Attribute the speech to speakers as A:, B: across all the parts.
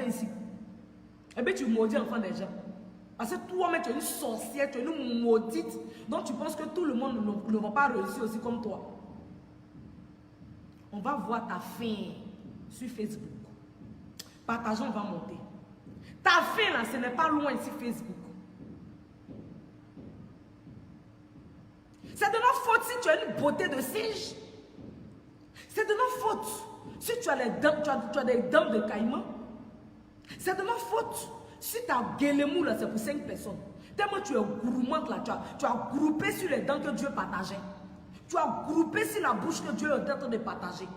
A: ici. Et bien tu maudis l'enfant des gens. Parce que toi-même, tu es une sorcière, tu es une maudite. Donc tu penses que tout le monde ne va pas réussir aussi comme toi. On va voir ta fin sur Facebook. Partageons, on va monter. Ta fin là, ce n'est pas loin sur Facebook. C'est de notre faute si tu as une beauté de singe. C'est de notre faute si tu as, tu as des dents de caïman. C'est de notre faute si tu as guélemou là, c'est pour 5 personnes. Tellement tu es gourmande là, tu as groupé sur les dents que Dieu partageait. Tu as groupé sur la bouche que Dieu est en train de partager.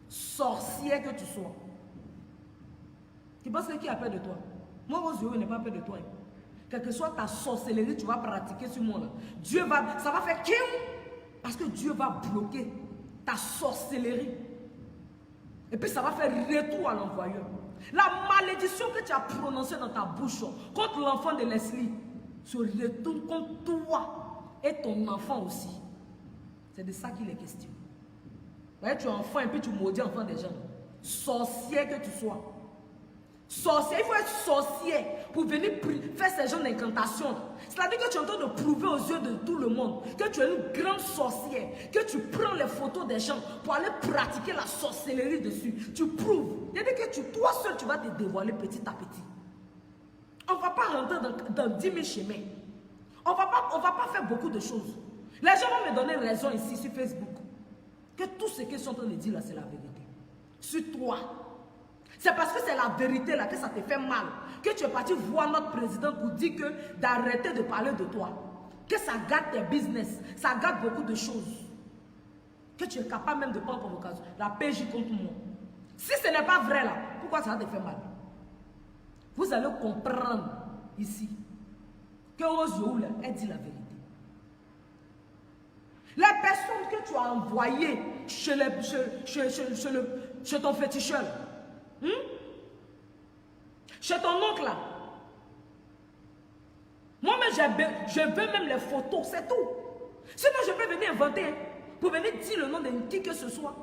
A: Sorcière que tu sois. Tu penses que qui a peur de toi? Moi, vos yeux n'est pas peur de toi. Quelle que soit ta sorcellerie, tu vas pratiquer sur moi. Là. Dieu va, ça va faire kim. Parce que Dieu va bloquer ta sorcellerie. Et puis ça va faire retour à l'envoyeur. La malédiction que tu as prononcée dans ta bouche contre l'enfant de Leslie se retourne contre toi et ton enfant aussi. C'est de ça qu'il est question. Ouais, tu es enfant et puis tu maudis l'enfant des gens. Sorcier que tu sois. Sorcier, il faut être sorcier pour venir faire ces genres d'incantations. C'est-à-dire que tu es en train de prouver aux yeux de tout le monde que tu es une grande sorcière, que tu prends les photos des gens pour aller pratiquer la sorcellerie dessus. Tu prouves. C'est-à-dire que toi seul, tu vas te dévoiler petit à petit. On ne va pas rentrer dans 10 000 chemins. On ne va pas faire beaucoup de choses. Les gens vont me donner raison ici sur Facebook. Que tout ce qu'ils sont en train de dire là, c'est la vérité. Sur toi. C'est parce que c'est la vérité là que ça te fait mal. Que tu es parti voir notre président pour dire que d'arrêter de parler de toi. Que ça gâte tes business. Ça gâte beaucoup de choses. Que tu es capable même de prendre convocation. La PJ contre moi. Si ce n'est pas vrai là, pourquoi ça va te faire mal? Vous allez comprendre ici que Rose là, elle dit la vérité. Les personnes que tu as envoyées chez ton féticheur, chez ton oncle là, moi-même je veux même les photos, c'est tout. Sinon je peux venir inventer pour venir dire le nom de qui que ce soit.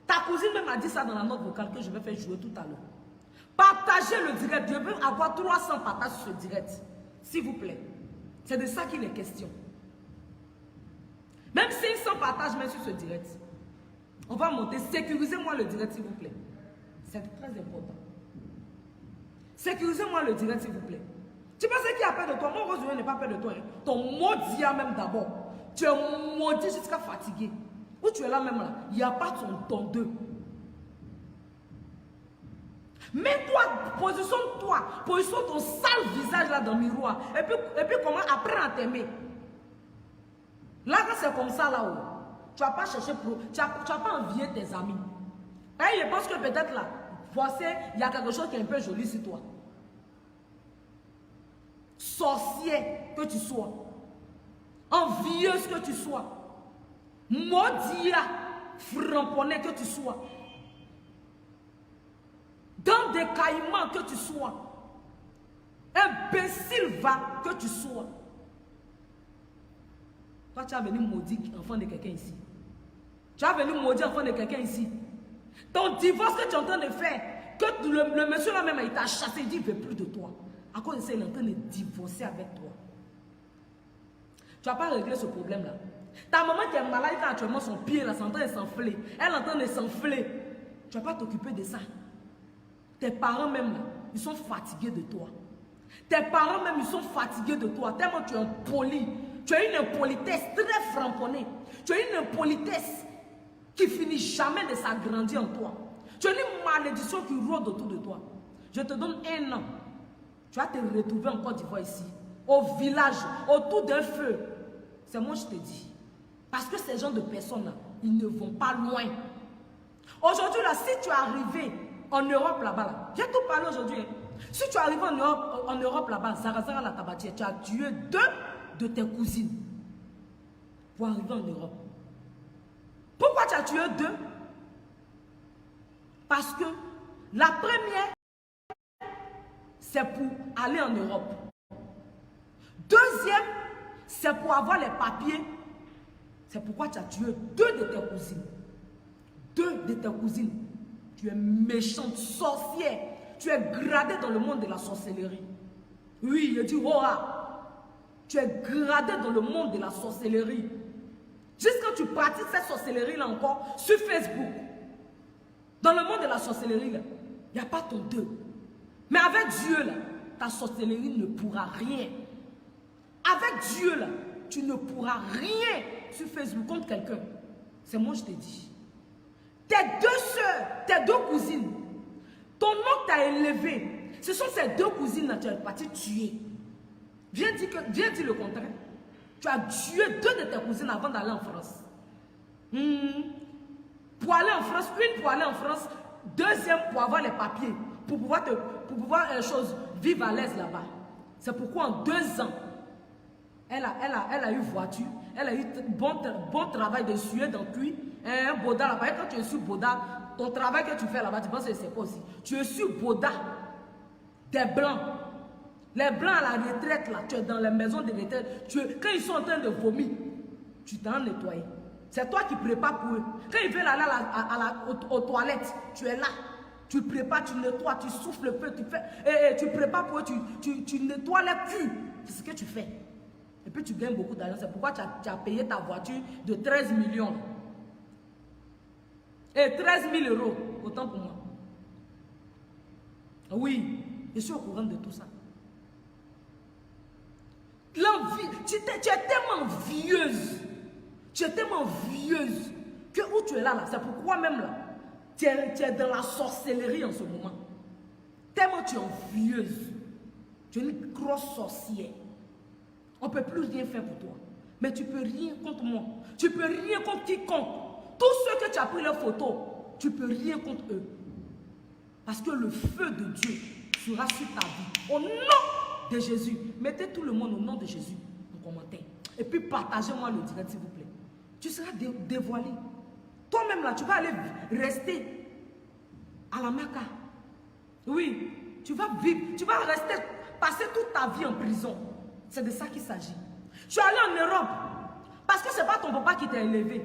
A: Ta cousine même a dit ça dans la note vocale que je vais faire jouer tout à l'heure. Partagez le direct, je veux avoir 300 partages sur ce direct, s'il vous plaît. C'est de ça qu'il est question. Même 500 partages même sur ce direct. On va monter. Sécurisez-moi le direct, s'il vous plaît. C'est très important. Sécurisez-moi le direct, s'il vous plaît. Tu penses qui a peur de toi? Moi, Rose n'est pas peur de toi. Hein. Ton maudit même d'abord. Tu es maudit jusqu'à fatigué. Où tu es là même là, il n'y a pas ton deux. Mets-toi, positionne-toi, positionne ton sale visage là dans le miroir. Et puis comment apprends à t'aimer. Là, quand c'est comme ça là-haut, tu ne vas pas chercher tu vas pas envier tes amis. Et je pense que peut-être là, voici, il y a quelque chose qui est un peu joli sur toi. Sorcier que tu sois, envieuse que tu sois, maudia, framponné que tu sois, dans des caïmans que tu sois, imbécile va que tu sois. Toi, tu as venu maudire l'enfant de quelqu'un ici. Tu as venu maudire l'enfant de quelqu'un ici. Ton divorce que tu es en train de faire, que le monsieur là même, il t'a chassé, il dit qu'il ne veut plus de toi. À cause de ça, il est en train de divorcer avec toi. Tu n'as pas réglé ce problème-là. Ta maman qui est malade actuellement, son pied là, c'est en train de s'enfler. Elle est en train de s'enfler. Tu ne vas pas t'occuper de ça. Tes parents même là, ils sont fatigués de toi. Tes parents même, ils sont fatigués de toi. Tellement tu es impoli. Tu as une impolitesse très framponnée. Tu as une impolitesse qui finit jamais de s'agrandir en toi. Tu as une malédiction qui rôde autour de toi. Je te donne 1 an. Tu vas te retrouver en Côte d'Ivoire ici. Au village, autour d'un feu. C'est moi je te dis. Parce que ces gens de personnes-là, ils ne vont pas loin. Aujourd'hui, là, si tu es arrivé en Europe là-bas, là, j'ai tout parlé aujourd'hui. Hein. Si tu es arrivé en Europe là-bas, Zara la tabatière, tu as tué 2 de tes cousines pour arriver en Europe. Pourquoi tu as tué 2? Parce que la première, c'est pour aller en Europe. Deuxième, c'est pour avoir les papiers. C'est pourquoi tu as tué 2 de tes cousines. 2 de tes cousines. Tu es méchante, sorcière. tu es gradé dans le monde de la sorcellerie. Oui, il dit, oh, tu es gradé dans le monde de la sorcellerie. Juste quand tu pratiques cette sorcellerie-là encore, sur Facebook, dans le monde de la sorcellerie, il n'y a pas ton deux. Mais avec Dieu, là, ta sorcellerie ne pourra rien. Avec Dieu, là, tu ne pourras rien sur Facebook contre quelqu'un. C'est moi, je te dis. Tes deux soeurs, tes deux cousines, ton oncle t'a élevé. Ce sont ces deux cousines-là que tu es parti tuer. Viens dire le contraire. Tu as tué deux de tes cousines avant d'aller en France. Pour aller en France, une pour aller en France, deuxième pour avoir les papiers, pour pouvoir vivre à l'aise là-bas. C'est pourquoi en 2 ans, elle a eu voiture, elle a eu bon travail de suer dans le cuit, un boda là-bas. Et quand tu es sur boda, ton travail que tu fais là-bas, tu penses que c'est quoi aussi? Tu es sur boda, des blancs. Les blancs à la retraite, là, tu es dans les maisons de retraite, quand ils sont en train de vomir, tu t'en nettoies. C'est toi qui prépares pour eux. Quand ils veulent aller aux toilettes, tu es là. Tu prépares, tu nettoies, tu souffles un peu, tu prépares pour eux, tu nettoies les culs. C'est ce que tu fais. Et puis tu gagnes beaucoup d'argent. C'est pourquoi tu as payé ta voiture de 13 millions. Et 13 000 euros, autant pour moi. Oui, je suis au courant de tout ça. L'envie, tu es tellement vieuse. Tu es tellement vieuse que où tu es là, c'est pourquoi même là, tu es dans la sorcellerie en ce moment. Tellement tu es envieuse. Tu es une grosse sorcière. On ne peut plus rien faire pour toi. Mais tu ne peux rien contre moi. Tu ne peux rien contre quiconque. Tous ceux que tu as pris leurs photos, tu ne peux rien contre eux. Parce que le feu de Dieu sera sur ta vie. Au nom de Jésus. Mettez tout le monde au nom de Jésus en commentaire. Et puis partagez-moi le direct s'il vous plaît. Tu seras dévoilé. Toi-même là, tu vas aller rester à la Mecca. Oui, tu vas vivre, tu vas rester, passer toute ta vie en prison. C'est de ça qu'il s'agit. Tu es allé en Europe parce que ce n'est pas ton papa qui t'a élevé.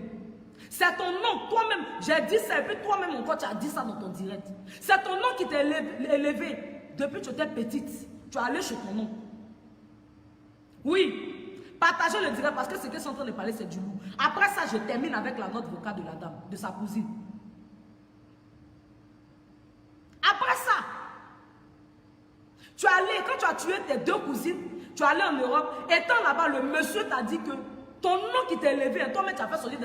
A: C'est ton nom, toi-même. J'ai dit ça et puis toi-même encore tu as dit ça dans ton direct. C'est ton nom qui t'a élevé. Depuis que tu étais petite, tu es allé chez ton nom. Oui. Partagez le direct parce que ce que je suis en train de parler, c'est du loup. Après ça, je termine avec la note vocale de la dame, de sa cousine. Après ça, tu es allé, quand tu as tué tes deux cousines, tu es allé en Europe, étant là-bas, le monsieur t'a dit que ton nom qui t'a élevé, toi-même tu as fait sortir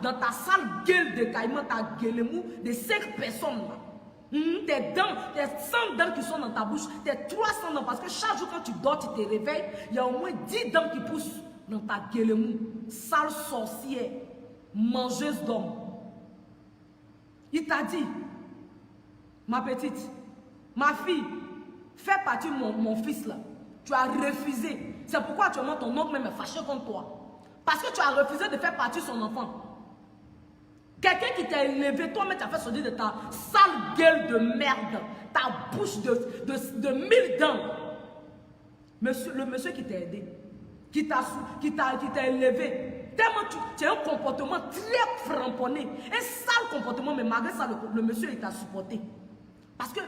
A: dans ta sale gueule de caïman, ta gueule mou, de 5 personnes là. Tes dents, tes 100 dents qui sont dans ta bouche, tes 300 dents, parce que chaque jour quand tu dors, tu te réveilles, il y a au moins 10 dents qui poussent dans ta gueule mou, sale sorcière, mangeuse d'hommes. Il t'a dit, ma petite, ma fille, fais partie de mon fils là. Tu as refusé. C'est pourquoi actuellement ton oncle même est fâché contre toi. Parce que tu as refusé de faire partie de son enfant. Quelqu'un qui t'a élevé, toi-même tu as fait sortir de ta sale gueule de merde, ta bouche de 1000 dents. Le monsieur qui t'a aidé, qui t'a élevé, tellement tu as un comportement très framponné, un sale comportement, mais malgré ça, le monsieur il t'a supporté. Parce qu'une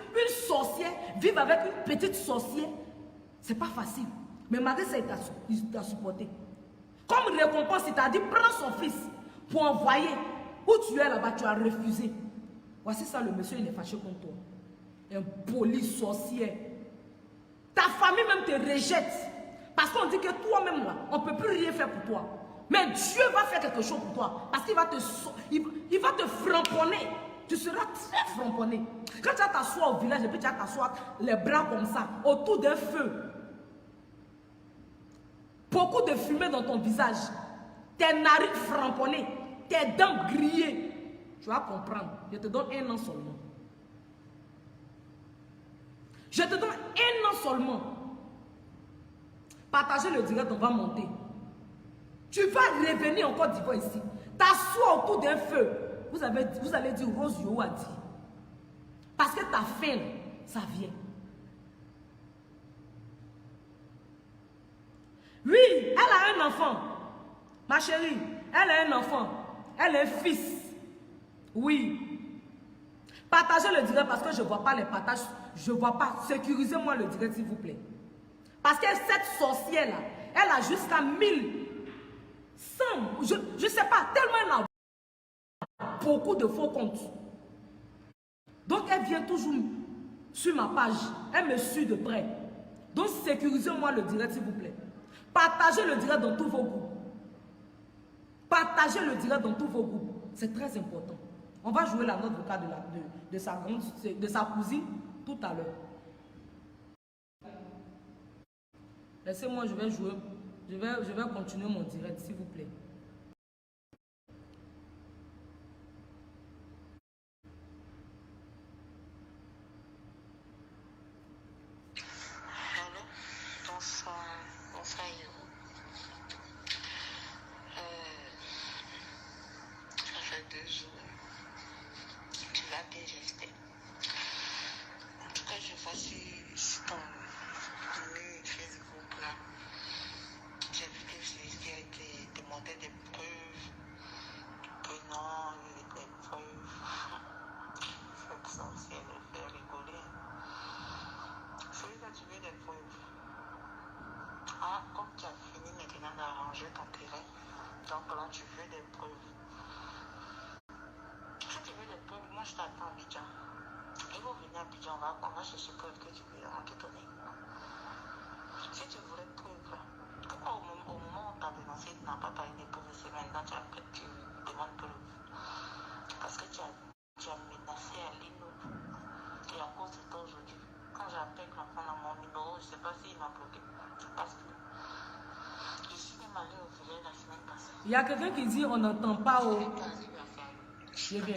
A: sorcière, vivre avec une petite sorcière, c'est pas facile. Mais malgré ça, il t'a supporté. Comme récompense, il t'a dit, prends son fils pour envoyer. Où tu es là-bas, tu as refusé. Voici ça, le monsieur, il est fâché contre toi. Un poli sorcier. Ta famille même te rejette. Parce qu'on dit que toi-même là, on ne peut plus rien faire pour toi. Mais Dieu va faire quelque chose pour toi. Parce qu'il va te framponner. Tu seras très framponné. Quand tu vas t'asseoir au village et puis tu vas t'asseoir les bras comme ça, autour d'un feu. Beaucoup de fumée dans ton visage. Tes narines framponnées. Tes dents grillées. Tu vas comprendre. Je te donne 1 an seulement. Je te donne 1 an seulement. Partagez le direct, on va monter. Tu vas revenir en Côte d'Ivoire ici. T'assois autour d'un feu. Vous allez dire Rose Yo a dit. Parce que ta faim, ça vient. Oui, elle a un enfant. Ma chérie, elle a un enfant. Elle a un fils. Oui. Partagez le direct parce que je ne vois pas les partages. Je ne vois pas. Sécurisez-moi le direct, s'il vous plaît. Parce que cette sorcière-là, elle a jusqu'à 1000, 100, je ne sais pas, tellement elle a beaucoup de faux comptes. Donc, elle vient toujours sur ma page. Elle me suit de près. Donc, sécurisez-moi le direct, s'il vous plaît. Partagez le direct dans tous vos groupes. Partagez le direct dans tous vos groupes. C'est très important. On va jouer la note vocale de sa cousine tout à l'heure. Laissez-moi, je vais jouer. Je vais continuer mon direct, s'il vous plaît.
B: Allô, bonsoir, bonsoir Yoro. Ça fait 2 jours. Tu vas bien, j'espère. En tout cas, je vois sur ton Facebook là. J'ai vu que il a été demandé des preuves. Que non, il y a des preuves. C'est censé le faire rigoler. Celui-là, tu veux des preuves. Ah, comme tu as fini maintenant d'arranger ton terrain, donc là tu veux des preuves. Si tu veux des preuves, moi je t'attends à Abidjan. Et vous venez à Abidjan, on va chercher preuves que tu veux en te donner. Si tu voulais preuves, pourquoi au moment où on t'a dénoncé, tu n'as pas parlé des preuves, c'est maintenant tu demandes preuves. Parce que tu as menacé à Lino. Et à cause de toi aujourd'hui, quand j'appelle l'enfant dans mon numéro, je ne sais pas s'il m'a bloqué. Parce que je suis même allée au village la semaine passée.
A: Il y a quelqu'un qui dit on n'entend pas au... Je viens.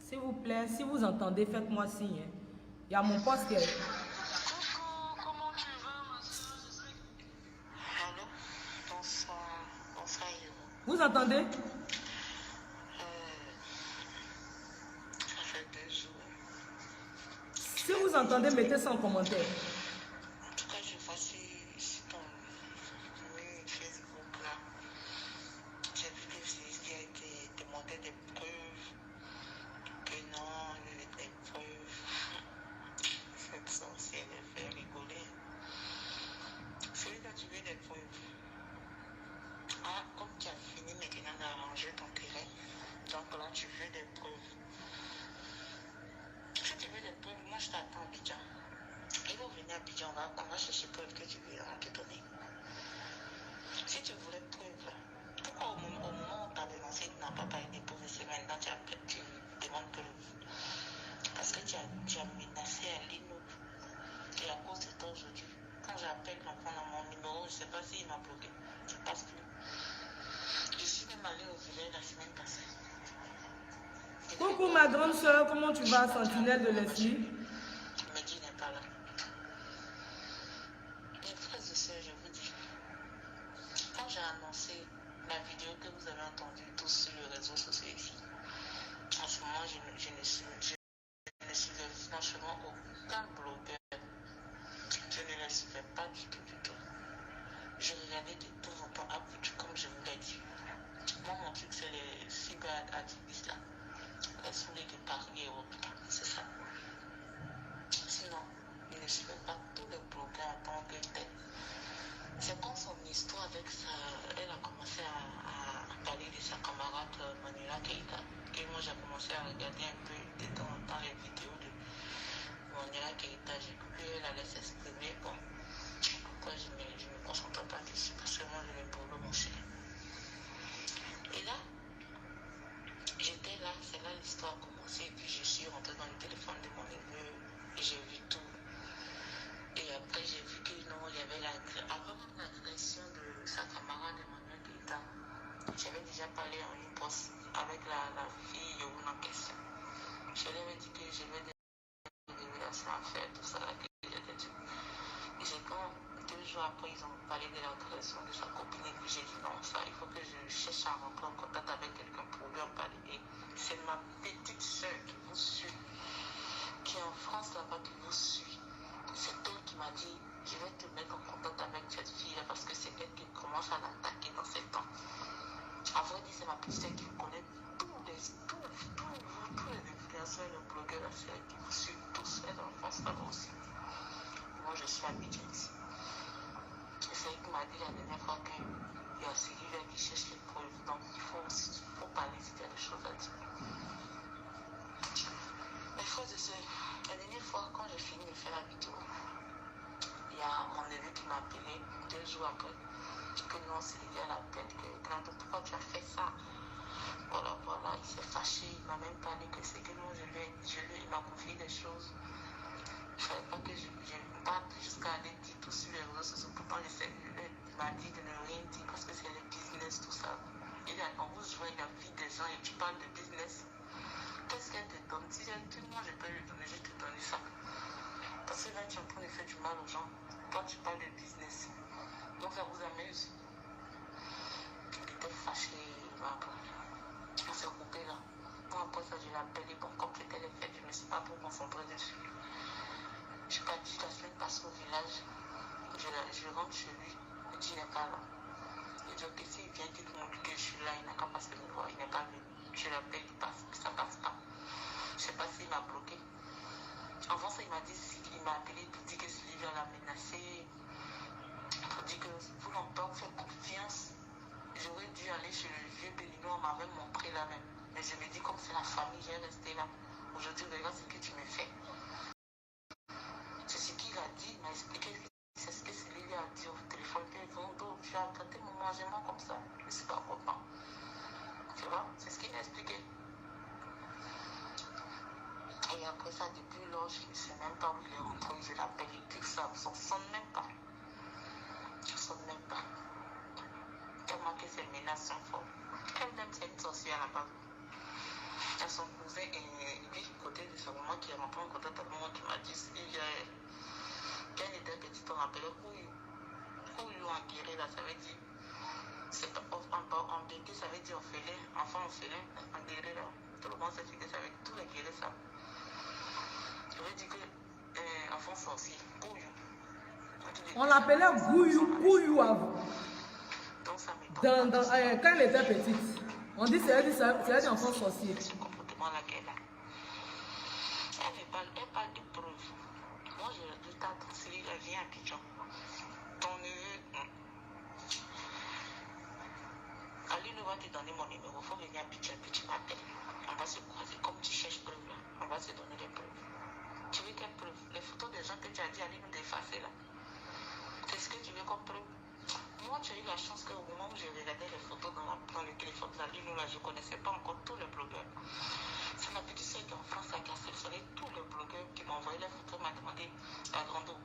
A: S'il vous plaît, si vous entendez, faites-moi signe. Hein. Il y a mon poste qui est...
B: Coucou, comment tu vas, ma soeur? Allô, bonsoir, bonsoir Yoro.
A: Vous entendez?
B: Ça fait 2 jours.
A: Si vous entendez, mettez ça en commentaire.
B: En tout cas, je vois sur ton Facebook là. J'ai vu que il a été demandé des preuves. Que non, il y a des preuves. Cette sorcière le fait rigoler. Celui-là, tu veux des preuves. Ah, comme tu as fini maintenant d'arranger ton terrain, donc là tu veux des preuves. Si tu veux des preuves, moi je t'attends à Abidjan. Et vous venez à Abidjan, on va chercher preuves que tu veux en te donner. Si tu voulais preuves, pourquoi au moment où on t'a dénoncé, tu n'as pas parlé des preuves, c'est maintenant tu demandes preuves. Parce que tu as menacé à Lino. Et à cause de toi aujourd'hui, quand j'appelle l'enfant dans mon numéro, je ne sais pas s'il m'a bloqué. Parce que je suis même allée au village la semaine passée.
A: Coucou ma grande soeur, comment tu vas, sentinelle de Leslie?
B: Mehdi n'est pas là. Mes frères et sœurs, je vous dis, quand j'ai annoncé la vidéo que vous avez entendue tous sur les réseaux sociaux ici, en ce moment, je ne suivais franchement aucun blogueur. Je ne les suivais pas du tout, du tout. Je regardais de temps en temps Abidjan, comme je vous l'ai dit. Moi, mon truc, c'est les cyberactivistes là. Les foulées de Paris et autres. C'est ça. Sinon, il ne suivait pas tous les blogueurs en tant que tel. C'est quand son histoire avec ça, elle a commencé à parler de sa camarade Manuela Keita. Et moi, j'ai commencé à regarder un peu dans les vidéos de Manuela Keita. J'ai cru qu'elle allait s'exprimer. Bon, après, je ne me concentre pas dessus parce que moi, je vais brûler mon chien. Et là, j'étais là, c'est là l'histoire a commencé. Et puis, je suis rentrée dans le téléphone de mon neveu et j'ai vu tout. Et après, j'ai vu que non, il y avait l'agression de sa camarade Emmanuel Keita. J'avais déjà parlé en une poste avec la fille en question. Je lui avais dit que j'avais des révélations à faire, tout ça, que j'étais dû. Et c'est quand 2 jours après, ils ont parlé de l'agression de sa copine et puis j'ai dit non, ça, il faut que je cherche à rentrer en contact avec quelqu'un pour lui en parler. Et c'est ma petite soeur qui vous suit, qui est en France là-bas, qui vous suit. c'est elle qui m'a dit, je vais te mettre en contact avec cette fille-là parce que c'est elle qui commence à l'attaquer dans ses temps. En vrai, c'est ma petite sœur qui vous connaît tous les influenceurs, les blogueurs, la sœur qui vous suivent tous, elle en face là aussi. Moi, je suis habituée ici. Et c'est elle qui m'a dit la dernière fois qu'il y a Sylvia qui cherche les preuves. Donc, il faut parler s'il y a des choses à dire. Mes frères et sœurs, la dernière fois, quand j'ai fini de faire la vidéo, il y a mon neveu qui m'a appelé 2 jours après. Que non, Sylvia l'appelle, que grand, pourquoi tu as fait ça? Voilà, il s'est fâché, il m'a même parlé que c'est que non, il m'a confié des choses. Je ne savais pas que je ne pas jusqu'à aller dire tout sur les réseaux sociaux. Pourtant, il m'a dit de ne rien dire parce que c'est le business, tout ça. En vous jouant la vie des gens et tu parles de business. Qu'est-ce qu'elle te donne? Si elle dit moi, je peux lui donner, je vais te donner ça. Parce que là, tu es en train de faire du mal aux gens. Toi, tu parles de business. Donc, ça vous amuse. Il était fâché, on s'est coupé là. Moi, après ça, je l'ai appelé. Bon, comme c'était les fêtes, je ne me suis pas trop concentrée dessus. Je suis partie la semaine passée au village. Je rentre chez lui. Il dit, il n'est pas là. Il dit, ok, s'il vient, qu'il te montre que je suis là, il n'a qu'à passer me voir. Il n'est pas venu. Je l'appelle, il passe, ça passe pas. Je ne sais pas s'il m'a bloqué. Avant ça, il m'a appelé pour dire que Sylvia l'a menacé. Pour dire que vous n'avez pas fait confiance. J'aurais dû aller chez le vieux Bélino, on m'avait montré là même. Mais je me dis, comme c'est la famille, j'ai resté là. Aujourd'hui, regarde ce que tu me fais. C'est ce qu'il a dit, il m'a expliqué. C'est ce que Sylvia a dit au téléphone. Tu as traité mon mangement comme ça. Je ne sais pas comment. Tu vois, c'est ce qu'il a expliqué. Et après ça, depuis lors, je ne sais même pas où il est rentré. Je l'appelle, il dit que ça ne sonne même pas. Je ne sonne même pas. Tellement que ces menaces sont fortes. Elle-même, c'est une sorcière à la base. Il y a son cousin et lui, côté de sa maman qui est rentré en contact avec moi, qui m'a dit quand elle était petite, on appelait Kouyou en guéri, là, ça veut dire. C'est pas en béquet, ça veut dire orphelin, enfant orphelin, en guéri, là. Tout le monde sait ce que ça veut dire, tous les guéris, ça. Je veux dire que enfant sorcier, Kouyou.
A: On l'appelait Kouyou avant.
B: Donc ça m'étonne.
A: Quand elle était petite, on dit c'est un enfant sorcier.
B: Ce comportement-là qu'elle a. Elle parle de preuves. Moi, je t'attends, elle vient à Pigeon. Ton neveu, Ali ne va te donner mon numéro. Il faut venir à Pigeon, puis tu m'appelles. On va se croiser. Comme tu cherches preuves là, on va se donner des preuves. Tu veux quelles preuves? Les photos des gens que tu as dit Ali nous d'effacer là. C'est ce que tu veux comme preuve? Moi, tu as eu la chance qu'au moment où j'ai regardé les photos dans le téléphone d'Ali, nous là, je ne connaissais pas encore tous les blogueurs. C'est ma petite soeur qui en France qui a sélectionné tous les blogueurs qui m'ont envoyé les photos, m'a demandé à Grando.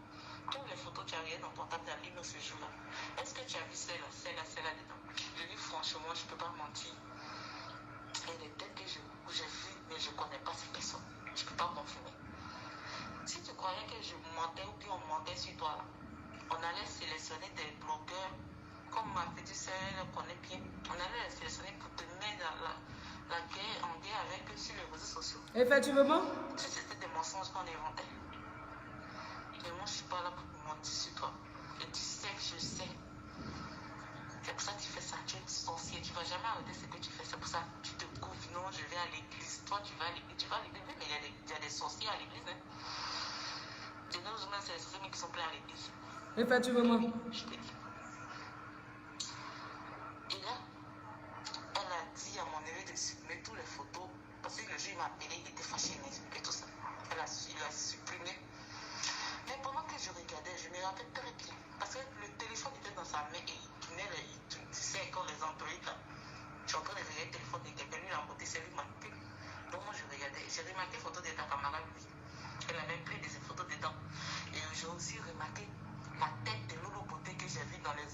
B: Toutes les photos tu as regardées dans ton table d'Ali ce jour-là. Est-ce que tu as vu celle-là dedans? Je dis franchement, je ne peux pas mentir. Et les têtes que j'ai vues, mais je ne connais pas ces personnes. Je ne peux pas confirmer. Si tu croyais que je mentais ou bien on mentait sur toi, là, on allait sélectionner des blogueurs, comme ma petite soeur, elle connaît bien. On allait les sélectionner pour te mettre la guerre en guerre avec eux sur les réseaux sociaux.
A: Effectivement.
B: C'était des mensonges qu'on inventait. Mais moi, je ne suis pas là pour mentir sur toi. Et tu sais que je sais. C'est pour ça que tu fais ça. Tu es sorcier. Tu ne vas jamais arrêter ce que tu fais. C'est pour ça que tu te couvres. Non, je vais à l'église. Toi, tu vas à l'église. Tu vas à l'église. Mais il y a des sorciers à l'église. Hein. De nos humains, c'est les sorciers qui sont pleins à l'église.
A: Effectivement.
B: Je te dis. Et là, elle a dit à mon neveu de supprimer toutes les photos. Parce que le jour, il m'a appelé, il était fâché, et tout ça. Il a supprimé. Mais pendant que je regardais, je me rappelle très bien. Parce que le téléphone était dans sa main et il tournait, tu sais, quand les employés, là, je suis en train de regarder le téléphone, il était venu à côté, c'est lui qui m'a coupé. Donc moi, je regardais. J'ai remarqué les photos de ta camarade, lui. Elle avait pris des photos dedans. Et j'ai aussi remarqué la tête de Lolo Beauté que j'ai vue dans les...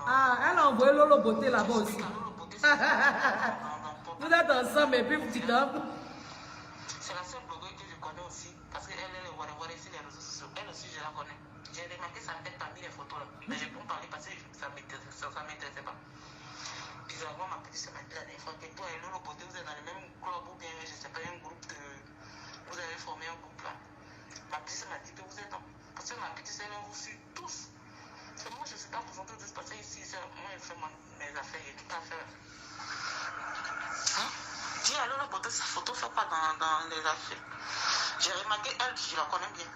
A: Ah, elle a envoyé Lolo Beauté là-bas aussi. Vous êtes ensemble et puis vous dites là.
B: C'est la seule blogueuse que je connais aussi. Parce qu'elle est le sur les réseaux sociaux. Elle aussi, je la connais. J'ai remarqué sa tête parmi les photos là. Mais je peux en parler parce que ça ne m'intéressait pas. Bizarrement, ma petite semaine la dernière fois que toi et Lolo Beauté, vous êtes dans le même club ou bien, je ne sais pas, un groupe de... Vous avez formé un groupe là. Ma petite m'a dit que vous êtes Parce que ma petite sœur, elle vous suit tous. C'est moi, je ne suis pas présentée juste parce que ici, moi, je fais mes affaires et tout à faire. Hein? Dis alors, la beauté, sa photo ne fait pas dans les affaires. J'ai remarqué, elle, je la connais bien.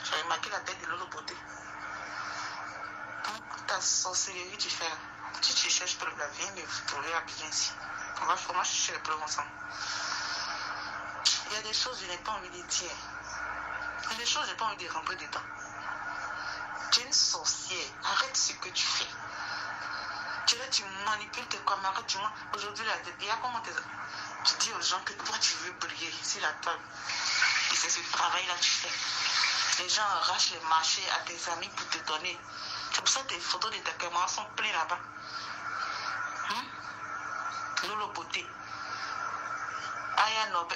B: J'ai remarqué la tête de Lolo Beauté. Donc, ta sorcellerie, tu fais. Si tu cherches preuve, viens me trouver à Abidjan ici. On va chercher les preuves ensemble. Il y a des choses que je n'ai pas envie de dire. Il y a des choses que je n'ai pas envie de rentrer dedans. Tu es une sorcière. Arrête ce que tu fais. Tu manipules tes camarades. Aujourd'hui, il y a comment tu dis aux gens que toi, tu veux briller sur la table. Et c'est ce travail-là que tu fais. Les gens arrachent les marchés à tes amis pour te donner. C'est pour ça que tes photos de tes camarades sont pleines là-bas. Lolo Beauté. Aya Nobe,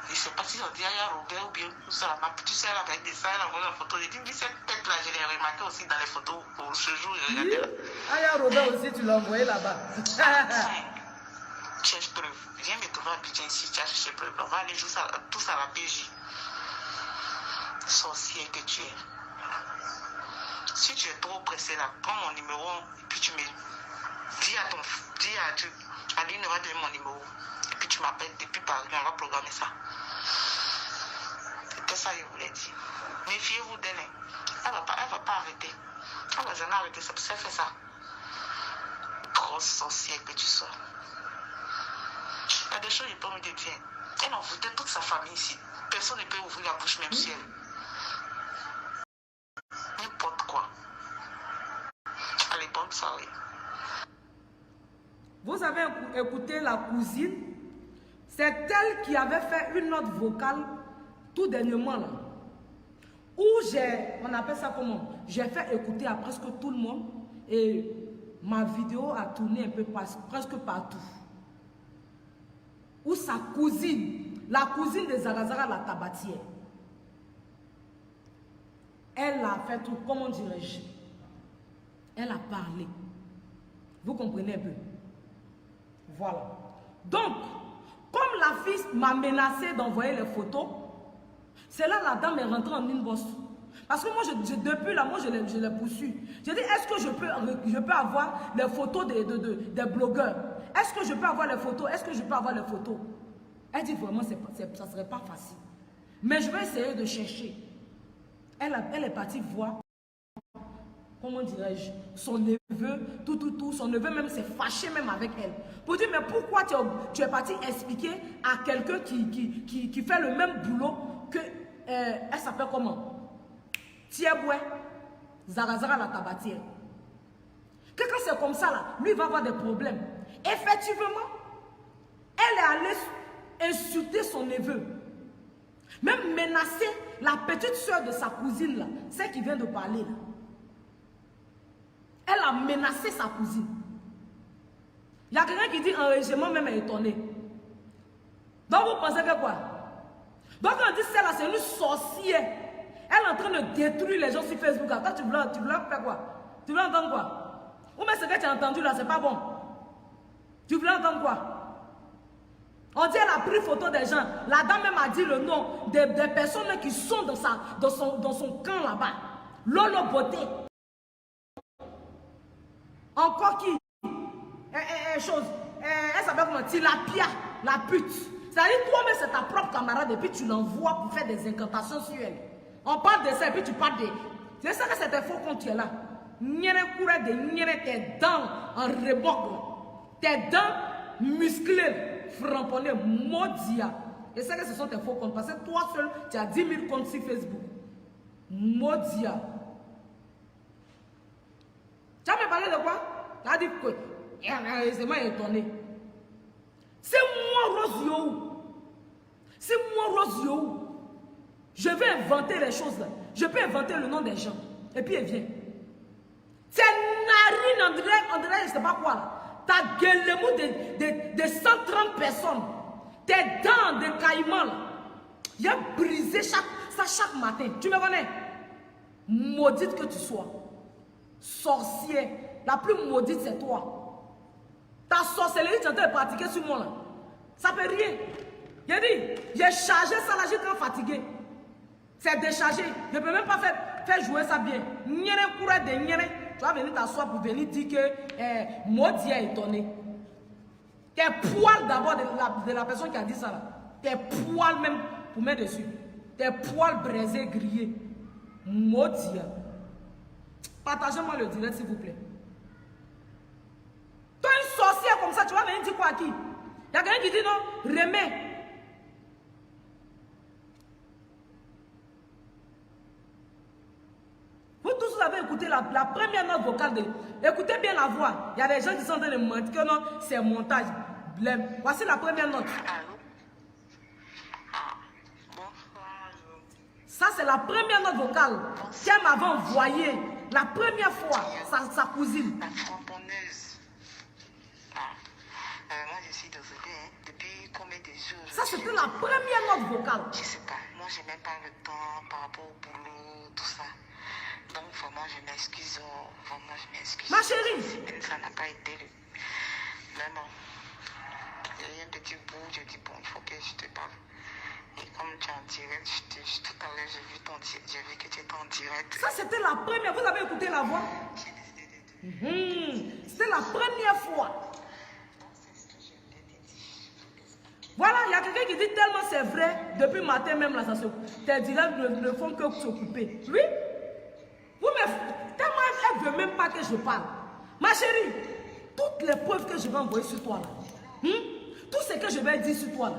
B: je ne sais pas si on dit Aya Robert ou bien tout ça. Ma petite soeur avec des ça, elle a envoyé la photo. J'ai dit, oui, cette tête-là, je l'ai remarqué aussi dans les photos pour ce jour.
A: Oui. Aya Robert aussi, tu l'as envoyé là-bas.
B: Cherche preuve. Viens me trouver à Abidjan ici, tu as cherché preuve. On va aller tous à la PJ. Sorcier que tu es. Si tu es trop pressé là, prends mon numéro et puis tu me dis à lui, ne va donner mon numéro. Et puis tu m'appelles depuis Paris, on va programmer ça. C'était ça que je voulais dire. Méfiez-vous d'elle. Elle va pas arrêter. Elle va jamais arrêter. C'est pour ça qu'elle fait ça. Grosse sorcière que tu sois. Il y a des choses que je peux me dire. Elle envoûtait toute sa famille ici. Personne ne peut ouvrir la bouche, même si elle. N'importe quoi. Allez, bonne soirée.
A: Vous avez écouté la cousine? C'est elle qui avait fait une note vocale tout dernièrement là. Où on appelle ça comment? J'ai fait écouter à presque tout le monde et ma vidéo a tourné un peu presque partout. Où sa cousine, la cousine de Zarazara, la tabatière, elle a fait tout, comment dirais-je? Elle a parlé. Vous comprenez un peu? Voilà. Donc, comme la fille m'a menacé d'envoyer les photos, c'est là la dame est rentrée en inbox. Parce que moi, depuis là, moi, je l'ai poursuivi. J'ai dit, est-ce que je peux avoir les photos des blogueurs? Est-ce que je peux avoir les photos? Est-ce que je peux avoir les photos? Elle dit vraiment, ça ne serait pas facile. Mais je vais essayer de chercher. Elle est partie voir, comment dirais-je, son neveu, tout. Son neveu même s'est fâché même avec elle. Pour dire, mais pourquoi tu es parti expliquer à quelqu'un qui fait le même boulot que, elle s'appelle comment? Tieboué, Zarazara la tabatière. Que quand c'est comme ça, là, lui va avoir des problèmes. Effectivement, elle est allée insulter son neveu. Même menacer la petite soeur de sa cousine, là, celle qui vient de parler, là. Elle a menacé sa cousine. Il y a quelqu'un qui dit enregistrement même est étonné. Donc vous pensez que quoi? Donc on dit celle-là, c'est une sorcière. Elle est en train de détruire les gens sur Facebook. Attends, tu voulais faire quoi? Tu voulais entendre quoi? Ou mais ce que tu as entendu là, c'est pas bon. Tu voulais entendre quoi? On dit elle a pris photo des gens. La dame même a dit le nom des personnes qui sont dans son camp là-bas. Lolo Beauté. Encore qui? Elle s'appelle comment? Tilapia, la pute. C'est-à-dire toi-même c'est ta propre camarade et puis tu l'envoies pour faire des incantations sur elle. On parle de ça et puis tu parles de... C'est ça que c'était faux quand tu es là. Tes dents en reboque. Tes dents musclées, framponnées, maudia. Et ça que ce sont tes faux comptes. Parce que toi seul, tu as 10 000 comptes sur Facebook. Maudia. Tu as me parlé de quoi? Tu as dit quoi? C'est moi étonné. C'est moi Rosio. C'est moi Rosio. Je vais inventer les choses là. Je peux inventer le nom des gens. Et puis elle vient. C'est narine, on dirait, je ne sais pas quoi là. Ta gueule, le mot de 130 personnes. Tes dents de caïman là. Il a brisé chaque matin. Tu me connais? Maudite que tu sois. Sorcier. La plus maudite c'est toi. Ta sorcellerie, tu es en train de pratiquer sur moi là. Ça ne fait rien. J'ai dit, j'ai chargé ça là, j'étais fatigué. C'est déchargé. Je ne peux même pas faire fais jouer ça bien. Tu vas venir t'asseoir pour venir dire que Maudit est étonné. Tes poils d'abord de la personne qui a dit ça là. Tes poils même pour mettre dessus. Tes poils braisés, grillés. Maudit. Partagez-moi le direct s'il vous plaît. Toi une sorcière comme ça, tu vas venir dire quoi à qui? Il y a quelqu'un qui dit non, remets. Vous tous avez écouté la première note vocale de... Écoutez bien la voix. Il y a des gens qui sont en train de mentir que non, c'est montage. Voici la première note. Ça, c'est la première note vocale qu'elle m'avait envoyée la première fois, sa cousine.
B: La frontonneuse. Moi, je suis désolée. Hein. Depuis combien de jours?
A: Ça, c'était la première note vocale.
B: Je sais pas. Moi, je n'ai même pas le temps par rapport au boulot, tout ça. Donc, vraiment, je m'excuse. Vraiment, je m'excuse.
A: Ma chérie.
B: Ça n'a pas été le... Mais bon, il y a un petit bout, je dis, bon, il faut que je te parle. Et comme tu es en direct, tout à l'heure, j'ai vu que tu étais en direct.
A: Ça, c'était la première. Vous avez écouté la voix? C'était la première fois. Voilà, il y a quelqu'un qui dit tellement c'est vrai. Depuis matin même, là, ça se... Tes directs ne font que s'occuper. Oui? Vous me... Tellement elle ne veut même pas que je parle. Ma chérie, toutes les preuves que je vais envoyer sur toi, là. Tout ce que je vais dire sur toi, là.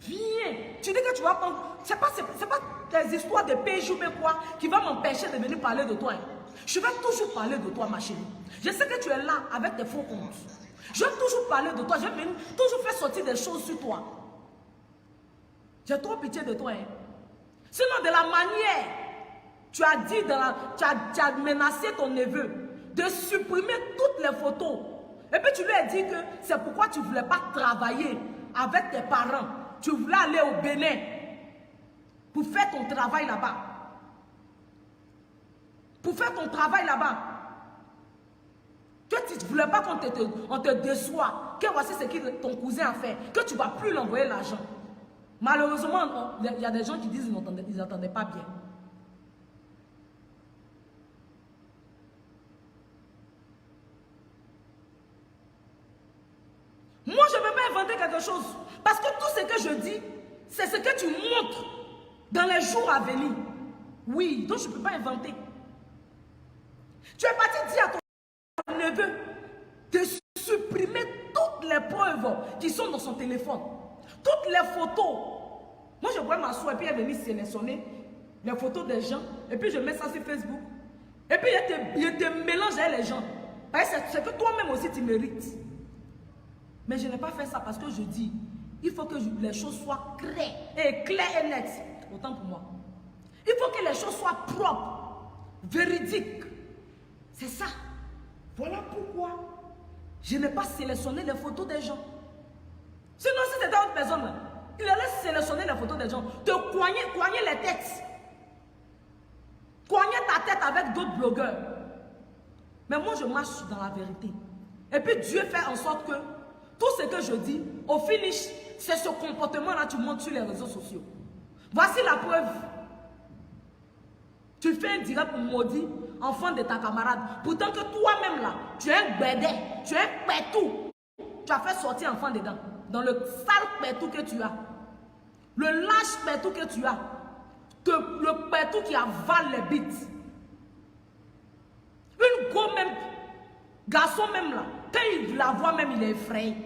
A: Viens. Tu dis que tu vas prendre... C'est pas tes histoires de PJ ou quoi qui va m'empêcher de venir parler de toi. Hein. Je vais toujours parler de toi, ma chérie. Je sais que tu es là avec tes faux comptes. Je vais toujours parler de toi. Je vais toujours faire sortir des choses sur toi. J'ai trop pitié de toi. Hein. Sinon, de la manière, tu as dit, tu as menacé ton neveu de supprimer toutes les photos. Et puis tu lui as dit que c'est pourquoi tu ne voulais pas travailler avec tes parents. Tu voulais aller au Bénin pour faire ton travail là-bas. Pour faire ton travail là-bas. Que tu ne voulais pas qu'on te déçoive. Que voici ce que ton cousin a fait. Que tu ne vas plus l'envoyer l'argent. Malheureusement, il y a des gens qui disent qu'ils n'entendaient pas bien. Moi, je ne vais pas inventer quelque chose. Parce que tout ce que je dis, c'est ce que tu montres dans les jours à venir. Oui, donc je ne peux pas inventer. Tu es parti dire à ton neveu de supprimer toutes les preuves qui sont dans son téléphone. Toutes les photos. Moi, je pourrais m'asseoir et puis elle venir sélectionner les photos des gens. Et puis je mets ça sur Facebook. Et puis il te mélange avec les gens. Parce que c'est que toi-même aussi tu mérites. Mais je n'ai pas fait ça parce que je dis, il faut que les choses soient claires et nettes. Autant pour moi. Il faut que les choses soient propres, véridiques. C'est ça. Voilà pourquoi je n'ai pas sélectionné les photos des gens. Sinon, si c'était autre personne, il allait sélectionner les photos des gens, te coigner les têtes. Coigner ta tête avec d'autres blogueurs. Mais moi, je marche dans la vérité. Et puis Dieu fait en sorte que tout ce que je dis, au finish, c'est ce comportement-là que tu montres sur les réseaux sociaux. Voici la preuve. Tu fais un direct pour maudit, enfant de ta camarade. Pourtant que toi-même là, tu es un bédé, tu es un pétou. Tu as fait sortir enfant dedans. Dans le sale pétou que tu as. Le lâche pétou que tu as. Le pétou qui avale les bites. Une go même, garçon même là, quand il la voit même, il est effrayé.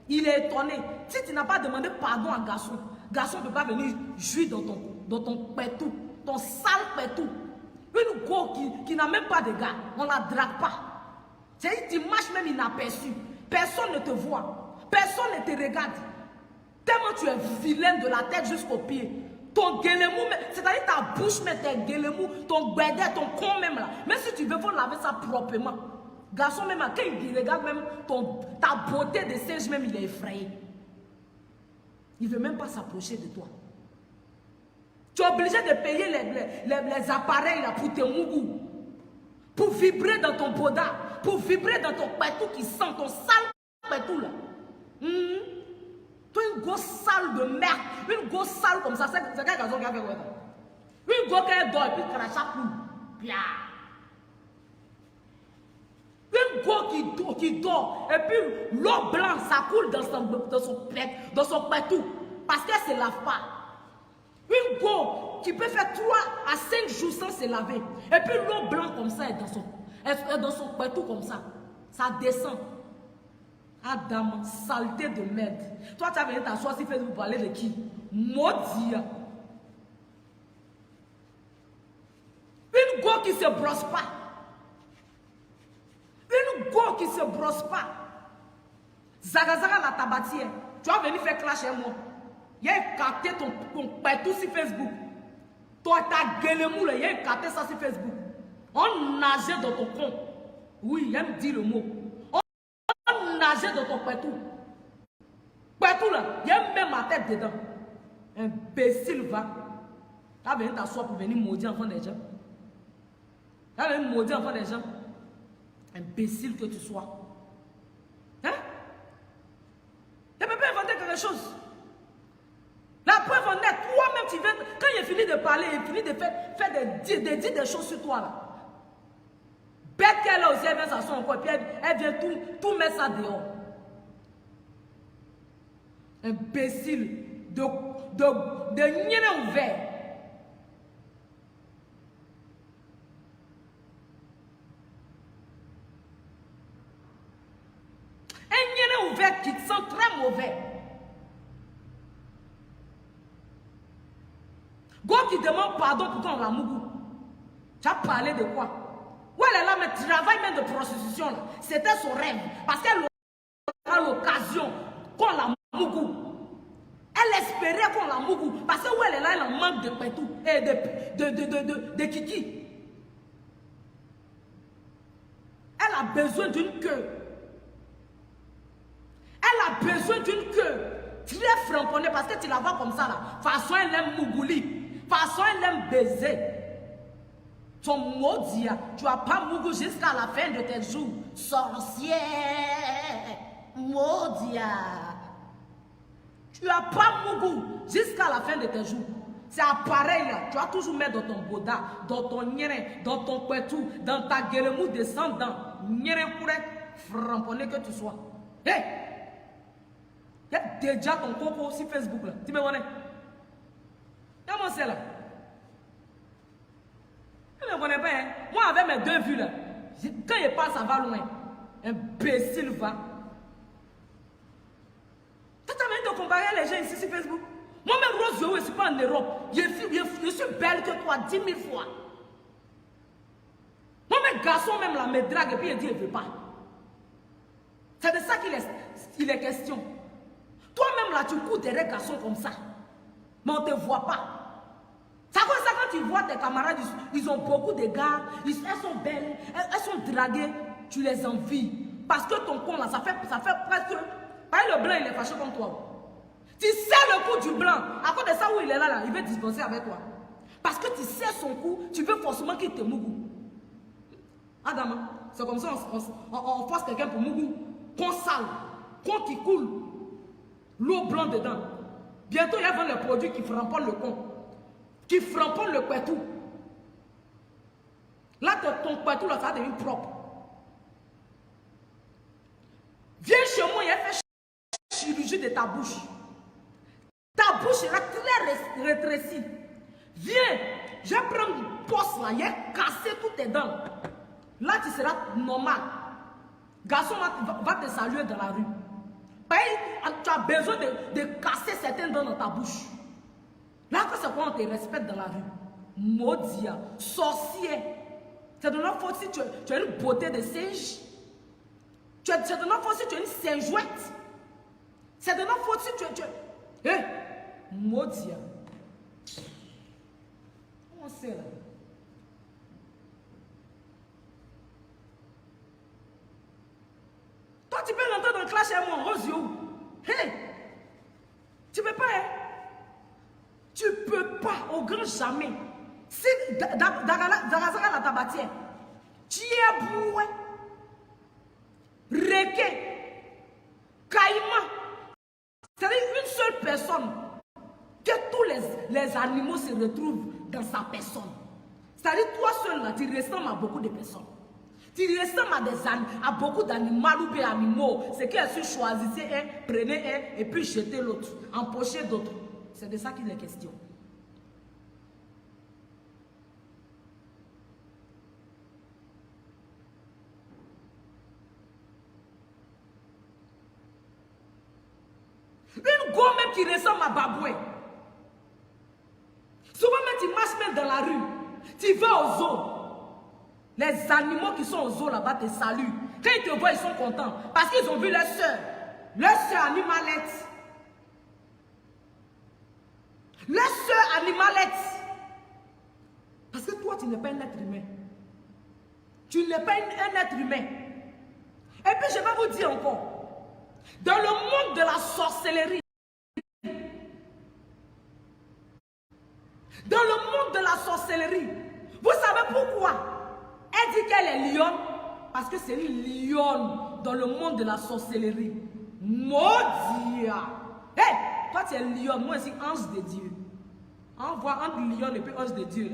A: Il est étonné. Si tu n'as pas demandé pardon à garçon, garçon ne peut pas venir jouir dans ton pétou, ton sale pétou. Une go qui n'a même pas de gars, on ne la drague pas. C'est une image même inaperçue. Personne ne te voit. Personne ne te regarde. Tellement tu es vilaine de la tête jusqu'aux pieds. Ton guélemou, c'est-à-dire ta bouche, mais tes guélemou, ton bédé, ton con même là. Même si tu veux, faut laver ça proprement. Garçon même, quand il regarde même ta beauté de singe même, il est effrayé. Il ne veut même pas s'approcher de toi. Tu es obligé de payer les appareils là pour tes mougous. Pour vibrer dans ton boda. Pour vibrer dans ton pétou qui sent ton sale pétou là. Toi, une grosse salle de merde. Une grosse salle comme ça. C'est quel garçon qui a fait quoi? Une grosse qui dort et puis crachat plus. Une go qui dort, et puis l'eau blanche, ça coule dans son pétou, parce qu'elle ne se lave pas. Une go qui peut faire 3 à 5 jours sans se laver, et puis l'eau blanche comme ça est dans son pétou comme ça descend. Adam, saleté de merde. Toi, tu as venu t'asseoir sur Facebook pour parler de qui? Maudit. Une go qui ne se brosse pas. Une go qui ne se brosse pas. Zagazaga la tabatière. Tu vas venir faire clash avec moi. Il y a capté ton pétou sur Facebook. Toi, ta gueule moule, il y a capté ça sur Facebook. On nageait dans ton compte. Oui, il me dit le mot. On nageait dans ton pétou. Pétou là, il y a même ma tête dedans. Imbécile va. Tu vas venir t'asseoir pour venir maudire enfant des gens. Tu vas venir maudire enfant des gens. Imbécile que tu sois. Hein? Tu ne peux pas inventer quelque chose. La preuve en est, toi-même, tu viens, quand il est fini de parler, il est fini de faire des choses sur toi là. Bête qu'elle a aussi, elle vient s'asseoir encore, puis elle vient tout mettre ça dehors. Imbécile de niais ouvert. Un niais ouvert qui te sent très mauvais. Go qui demande pardon pour ton Ramougou. Tu as parlé de quoi? Où elle est là, mais travail même de prostitution. C'était son rêve. Parce qu'elle aura l'occasion qu'on la mougou. Elle espérait qu'on la mougou. Parce que où elle est là, elle en manque de pétou. Et de kiki. Elle a besoin d'une queue. Elle a besoin d'une queue. Très framponnée parce que tu la vois comme ça là. Façon elle aime mougouli. Façon elle aime baiser. Ton maudit, tu n'as pas mougou jusqu'à la fin de tes jours. Sorcière. Maudit. Tu n'as pas mougou jusqu'à la fin de tes jours. C'est pareil là. Tu vas toujours mettre dans ton boda, dans ton nyere, dans ton pétou, dans ta guélemou descendant. Nyere pour être framponné que tu sois. Hey! Il y a déjà ton coco sur Facebook là. Tu me connais? Comment c'est là? Je ne connais pas. Hein? Moi, avec mes 2 vues là, quand il passe, ça va loin. Imbécile va. Tu as envie de comparer les gens ici sur Facebook? Moi-même, Rose, je ne suis pas en Europe. Je suis belle que toi 10 000 fois. Moi-même, garçon, même là, me drague et puis il dit, il ne veut pas. C'est de ça qu'il est question. Toi-même là, tu cours derrière garçons comme ça. Mais on ne te voit pas. C'est comme ça quand tu vois tes camarades, ils ont beaucoup de gars, elles sont belles, elles sont draguées, tu les envies. Parce que ton con là, ça fait presque... Le blanc, il est fâché comme toi. Tu sais le coup du blanc. À cause de ça où il est là, il veut dispenser avec toi. Parce que tu sais son coup, tu veux forcément qu'il te mougou. Adam, c'est comme ça, on force quelqu'un pour mougou. Con sale, con qui coule, l'eau blanche dedans. Bientôt, il y a les produits qui frappent le con. Qui frappent le pétou. Là, ton pétou, là, ça devient propre. Viens chez moi, il a fait chirurgie de ta bouche. Ta bouche sera très rétrécie. Viens, je vais prendre une poste là, il a cassé toutes tes dents. Là, tu seras normal. Garçon va te saluer dans la rue. Tu as besoin de casser certaines dents dans ta bouche. Là, c'est quoi on te respecte dans la rue? Maudit, sorcier. C'est de notre faute si tu as une beauté de singe. C'est de notre faute si tu as une singeouette. C'est de notre faute si tu es... Hé, maudit. Comment c'est là? Toi, tu peux rentrer dans le clash avec moi, Rose. Hé, tu peux pas, hein? Tu peux pas, au grand jamais. Si Zagazara la tabatière, tu es boué, Reke, Caïman, c'est-à-dire une seule personne, que tous les animaux se retrouvent dans sa personne. C'est-à-dire, toi seul, là, tu ressembles à beaucoup de personnes. Tu ressembles à beaucoup d'animaux ou bien animaux. C'est que si choisissez un, prenez un et puis jetez l'autre, empochez d'autres. C'est de ça qu'il est question. Une go même qui ressemble à Baboué. Souvent même tu marches même dans la rue. Tu vas au zoo. Les animaux qui sont au zoo là-bas te saluent. Quand ils te voient, ils sont contents. Parce qu'ils ont vu leur soeur. Leur soeur animalette. Leur soeur animalette. Parce que toi, tu n'es pas un être humain. Tu n'es pas un être humain. Et puis je vais vous dire encore. Dans le monde de la sorcellerie, dans le monde de la sorcellerie, vous savez pourquoi elle dit qu'elle est lionne? Parce que c'est une lionne dans le monde de la sorcellerie. Maudit! Hé, toi tu es lionne, moi aussi ange de Dieu. Envoie entre lionne et puis ange de Dieu.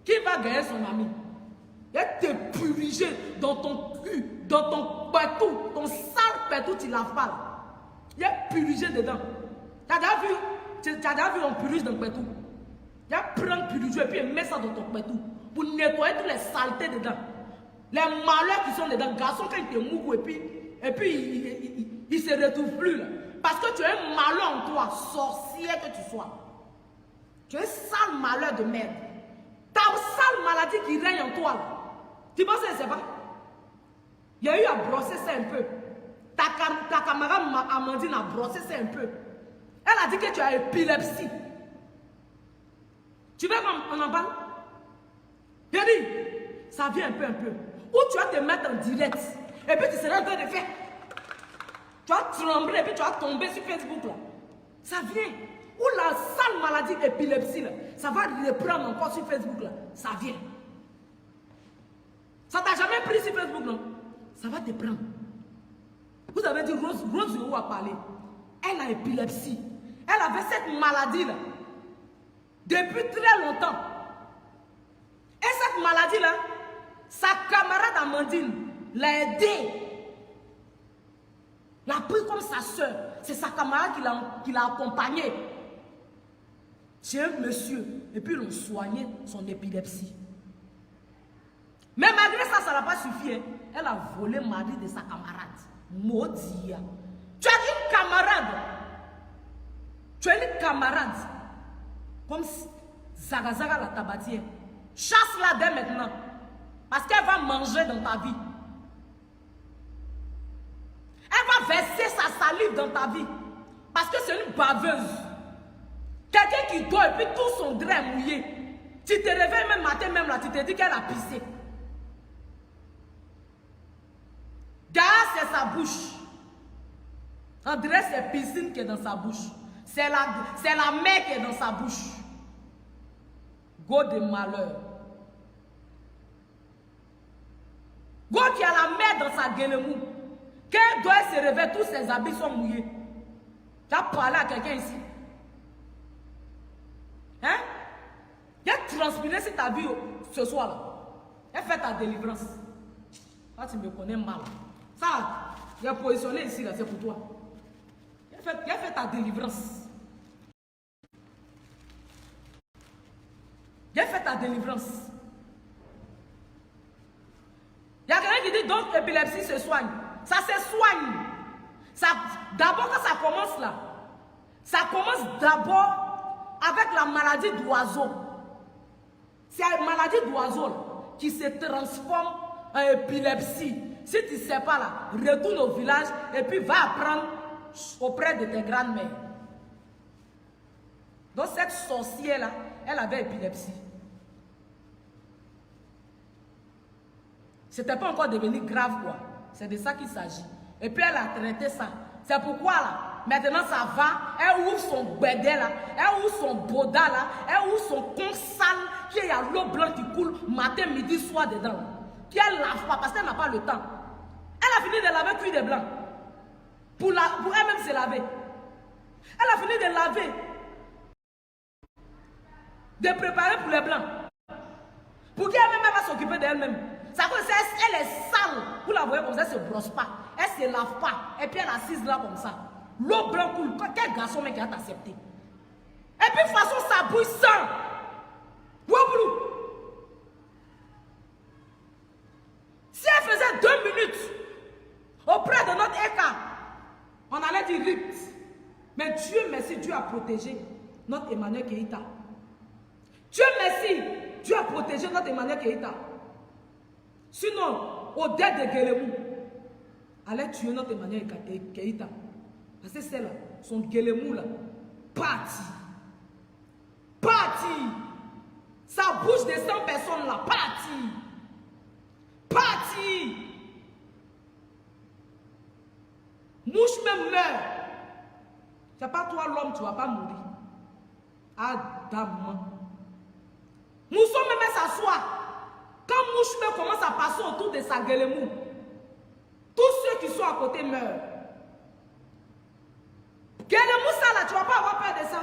A: Qui va gagner son ami? Elle te puriger dans ton cul, dans ton pétou, ton sale pétou, tu laves pas là. Il est purigé dedans. Tu as déjà vu on purige dans le pétou? Il y a prendre purigé et puis il met ça dans ton pétou pour nettoyer toutes les saletés dedans. Les malheurs qui sont dedans, garçon quand il te mouille et puis il se retrouve plus là. Parce que tu as un malheur en toi, sorcier que tu sois. Tu as un sale malheur de merde. Ta sale maladie qui règne en toi là. Tu penses que c'est pas? Il y a eu à brosser ça un peu. Ta camarade Amandine a brossé ça un peu. Elle a dit que tu as épilepsie. Tu veux qu'on en parle? Je dis, ça vient un peu. Ou tu vas te mettre en direct. Et puis tu seras en train de faire. Tu vas trembler et puis tu vas tomber sur Facebook là. Ça vient. Ou la sale maladie d'épilepsie là. Ça va reprendre encore sur Facebook là. Ça vient. Ça t'a jamais pris sur Facebook non? Ça va te prendre. Vous avez dit Rose Yowo a parlé. Elle a épilepsie. Elle avait cette maladie là. Depuis très longtemps. Et cette maladie là, sa camarade Amandine l'a aidée. L'a pris comme sa soeur. C'est sa camarade qui l'a accompagnée. Chez un monsieur. Et puis ils ont soigné son épilepsie. Mais malgré ça, ça n'a pas suffi. Hein. Elle a volé le mari de sa camarade. Maudit. Tu as une camarade. Tu as une camarade. Comme Zagazaga la tabatière. Chasse-la dès maintenant. Parce qu'elle va manger dans ta vie. Elle va verser sa salive dans ta vie. Parce que c'est une baveuse. Quelqu'un qui dort et puis tout son drap est mouillé. Tu te réveilles même matin, même là, tu te dis qu'elle a pissé. Derrière, c'est sa bouche. On dirait que c'est piscine qui est dans sa bouche. C'est la mer qui est dans sa bouche. Go de malheur. Go qui a la mer dans sa gueulemou. Quand elle doit se réveiller, tous ses habits sont mouillés. Tu as parlé à quelqu'un ici? Hein? Il a transpiré sur ta vie ce soir-là. Elle fait ta délivrance. Toi, tu me connais mal. Ça, il a positionné ici, là, c'est pour toi. Il a fait ta délivrance. Il a fait ta délivrance. Il y a quelqu'un qui dit donc l'épilepsie se soigne. Ça se soigne. D'abord, quand ça commence là, ça commence d'abord avec la maladie d'oiseau. C'est la maladie d'oiseau qui se transforme en épilepsie. Si tu ne sais pas là, retourne au village et puis va apprendre auprès de tes grandes-mères. Donc cette sorcière là, elle avait épilepsie. C'était pas encore devenu grave quoi. C'est de ça qu'il s'agit. Et puis elle a traité ça. C'est pourquoi là, maintenant ça va, elle ouvre son bédé là, elle ouvre son boda là, elle ouvre son con sale, qui a l'eau blanche qui coule matin, midi, soir dedans. Qui elle lave pas parce qu'elle n'a pas le temps. Elle a fini de laver cuir de blanc. Pour elle-même se laver. Elle a fini de laver. De préparer pour les blancs. Pour qu'elle-même va s'occuper d'elle-même. Ça veut dire qu'elle est sale. Vous la voyez comme ça, elle ne se brosse pas. Elle ne se lave pas. Et puis elle est assise là comme ça. L'eau blanc coule. Quel garçon mec qui a accepté? Et puis de toute façon, ça bouille sang. Woblou. Si elle faisait 2 minutes auprès de notre écart, on allait dire rite. Mais Dieu merci, Dieu a protégé notre Emmanuel Keïta. Dieu merci, Dieu a protégé notre Emmanuel Keïta. Sinon, au dé de Guélémou, allait tuer notre Emmanuel Keïta. Parce que c'est là, son Guélémou là, parti. Parti. Sa bouche de 100 personnes là, parti. Parti. Mouche même meurt. C'est pas toi l'homme, tu ne vas pas mourir. Adam. Mousson même s'assoit. Quand Mouche même commence à passer autour de sa Guélémou, tous ceux qui sont à côté meurent. Guélémou, ça là, tu ne vas pas avoir peur de ça.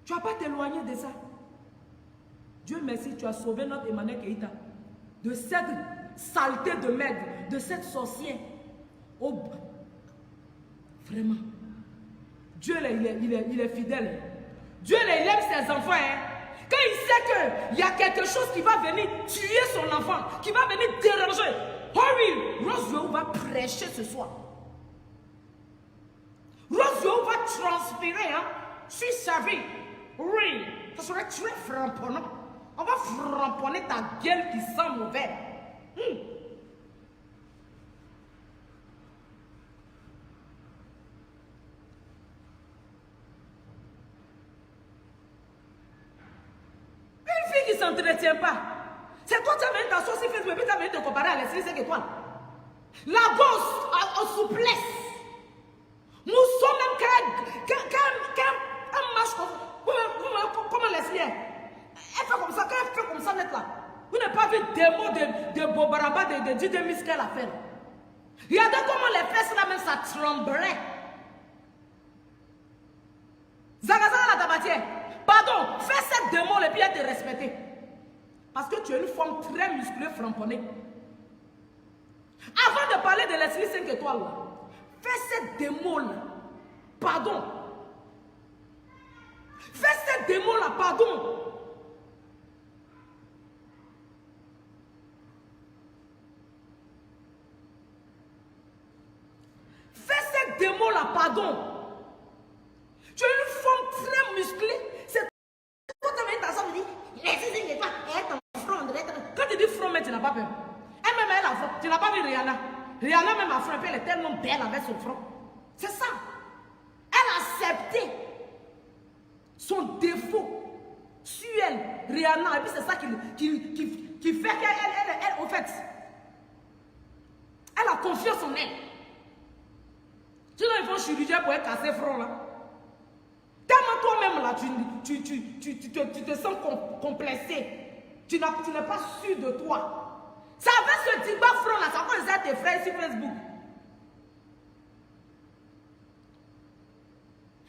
A: Tu ne vas pas t'éloigner de ça. Dieu merci, tu as sauvé notre Emmanuel Keïta de cette saleté de merde, de cette sorcière. Oh, vraiment. Dieu, il est fidèle. Dieu, il aime ses enfants. Hein. Quand il sait qu'il y a quelque chose qui va venir tuer son enfant, qui va venir déranger, Rosio va prêcher ce soir. Rosio va transpirer. Hein. Je suis servi. Oui, ça serait très frapponnant. On va framponner ta gueule qui sent mauvais. Une fille qui ne s'entretient pas. C'est toi qui as mis ta sauce Facebook et puis tu as mis te comparer à l'esprit 5 étoiles. La gosse en souplesse. Nous sommes même qu'un match comme l'esprit. Elle fait comme ça, quand elle fait comme ça, net là. Vous n'avez pas vu des mots de Bobaraba, de Didier Miss qu'elle a fait. Regardez comment les fesses là même ça tremblait. Zagazana la tabatière. Pardon, fais cette démo et puis elle te respecter. Parce que tu es une femme très musclée, framponnée. Avant de parler de l'esprit 5 étoiles là, fais cette démo là. Pardon. Fais cette démo là, pardon. Démon là, pardon. Tu es une femme très musclée. C'est toi qui as ta soeur dit, elle est en front. Quand tu dis front, mais tu n'as pas peur. Elle-même, elle a front. Tu n'as pas vu Rihanna. Rihanna même a frappé, elle est tellement belle avec son front. C'est ça. Elle a accepté son défaut sur elle, Rihanna. Et puis c'est ça qui fait qu'elle, au fait, elle a confiance en elle. Sinon, ils vont chirurgien pour casser le front là. Tellement toi-même là, tu te sens complexé. Tu n'es pas sûr de toi. Ça avait ce petit bas front là, ça va tes frères sur Facebook.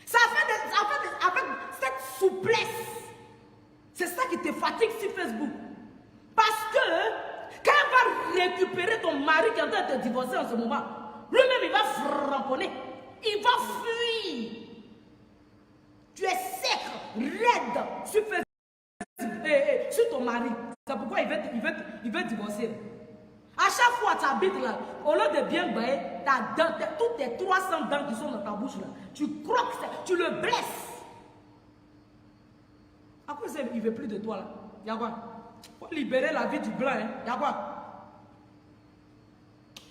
A: Ça fait avec cette souplesse. C'est ça qui te fatigue sur Facebook. Parce que quand elle va récupérer ton mari qui est en train de te divorcer en ce moment, lui-même, il va framponner. Il va fuir. Tu es sec, raide sur Facebook, sur ton mari. C'est pourquoi il veut divorcer. À chaque fois que tu habites là, au lieu de bien bailler, toutes tes 300 dents qui sont dans ta bouche là, tu croques, tu le blesses. Après ça, il ne veut plus de toi là. Il y a quoi? Il faut libérer la vie du blanc. Hein? Il y a quoi?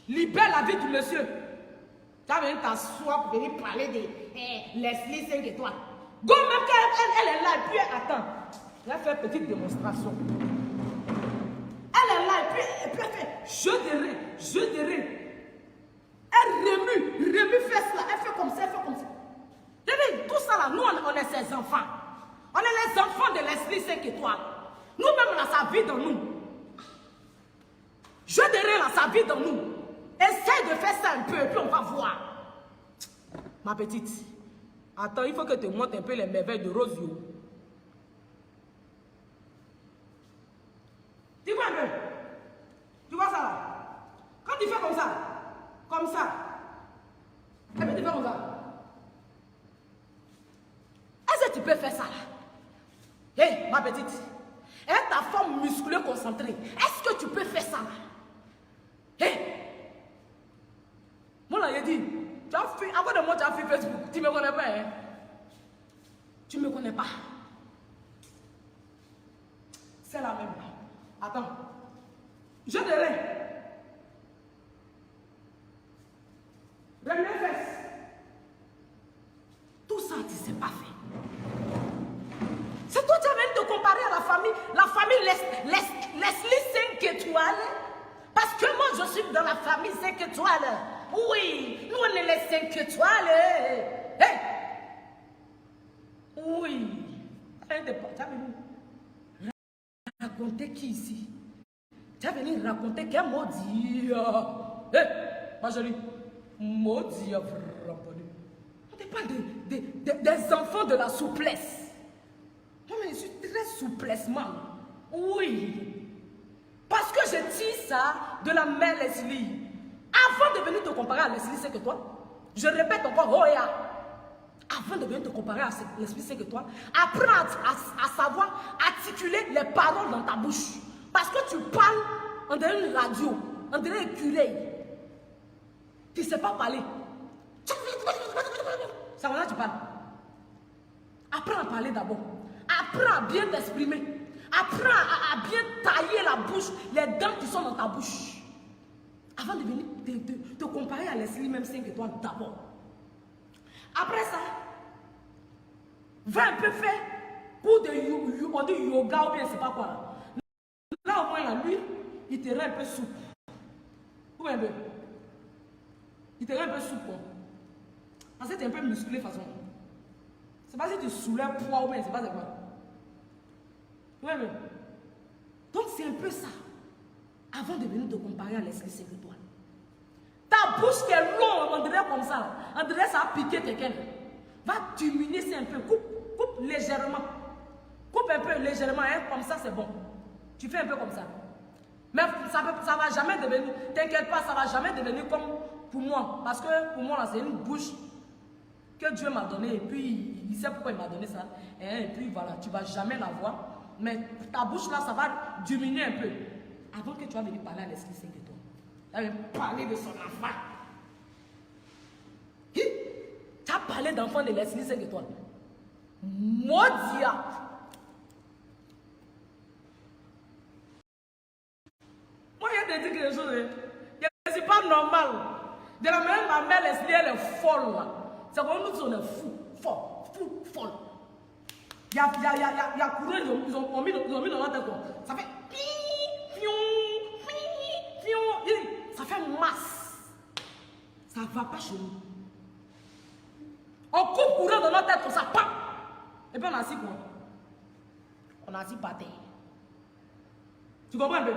A: Libère la vie du monsieur. Tu as venu t'asseoir pour venir parler de Leslie 5 étoiles. Go, même quand elle est là, et puis elle attend. Elle a fait une petite démonstration. Elle est là, et puis elle fait je dirais. Elle remue fesse là. Elle fait comme ça, elle fait comme ça. Tout ça là, nous on est ses enfants. On est les enfants de Leslie 5 étoiles. Nous-mêmes là, ça vit dans nous. Je dirais là, ça vit dans nous. Essaye de faire ça un peu, et puis on va voir. Ma petite, attends, il faut que tu montres un peu les merveilles de Rosio. Comme ça. Et puis tu fais comme ça. Est-ce que tu peux faire ça là? Hé, ma petite. Et ta forme musclée concentrée. Est-ce que tu peux faire ça là? Hé. Moi là, j'ai dit, tu as fait, avant de moi, tu as fait Facebook. Tu ne me connais pas, hein? Tu ne me connais pas. C'est la même. Attends. Je dirais. Les fesses. Tout ça, tu ne sais pas faire. C'est toi qui viens de te comparer à la famille. La famille Leslie 5 étoiles. Parce que moi, je suis dans la famille 5 étoiles. Oui, nous, on est les 5 étoiles. Hey. Oui. Tu as venu raconter qui ici? Tu as venu raconter quel maudit. Hé, ma jolie. Maudit. On ne parle des enfants de la souplesse. Non, mais je suis très souplessement. Oui. Parce que je tire ça de la mère Leslie. Avant de venir te comparer à Leslie 5 étoiles, je répète encore, oh yeah. Avant de venir te comparer à Leslie 5 étoiles, apprends à savoir articuler les paroles dans ta bouche. Parce que tu parles en dirait une radio, en dirait un curé. Tu ne sais pas parler. Ça va là, tu parles. Apprends à parler d'abord. Apprends à bien t'exprimer. Apprends à bien tailler la bouche, les dents qui sont dans ta bouche. Avant de venir te comparer à Leslie, même 5 étoiles d'abord. Après ça, va un peu faire pour on dit yoga ou bien c'est pas quoi là. Là au moins là, lui, il te rend un peu souple. Ou un peu. Il te rend un peu souple. Parce que tu es un peu musclé de façon. C'est pas si tu soulèves poids ou bien c'est pas de quoi. Oui, mais. Donc c'est un peu ça. Avant de venir te comparer à Leslie 5 étoiles. Ta bouche qui est longue, on dirait comme ça. On dirait ça a piqué quelqu'un. Va diminuer ça un peu. Coupe légèrement. Coupe un peu légèrement. Hein, comme ça, c'est bon. Tu fais un peu comme ça. Mais ça ne va jamais devenir. T'inquiète pas, ça ne va jamais devenir comme pour moi. Parce que pour moi, c'est une bouche que Dieu m'a donnée. Et puis, il sait pourquoi il m'a donné ça. Et puis, voilà, tu ne vas jamais la voir. Mais ta bouche là, ça va diminuer un peu. Avant que tu vas venir parler à Leslie 5 étoiles. Tu vas parler de son enfant. Tu as parlé d'enfant de Leslie 5 étoiles. Maudia. Moi, je vais te dire quelque chose. Je ne suis pas normal. De la même ma mère Leslie, elle est folle. C'est comme nous, on est fou, folle. Il y a couru, ils ont mis dans la tête. Ça fait ça fait masse. Ça ne va pas chez nous. On coupe courant dans notre tête comme ça, pam. Et puis on a assis quoi? On a assis par terre. Tu comprends un peu?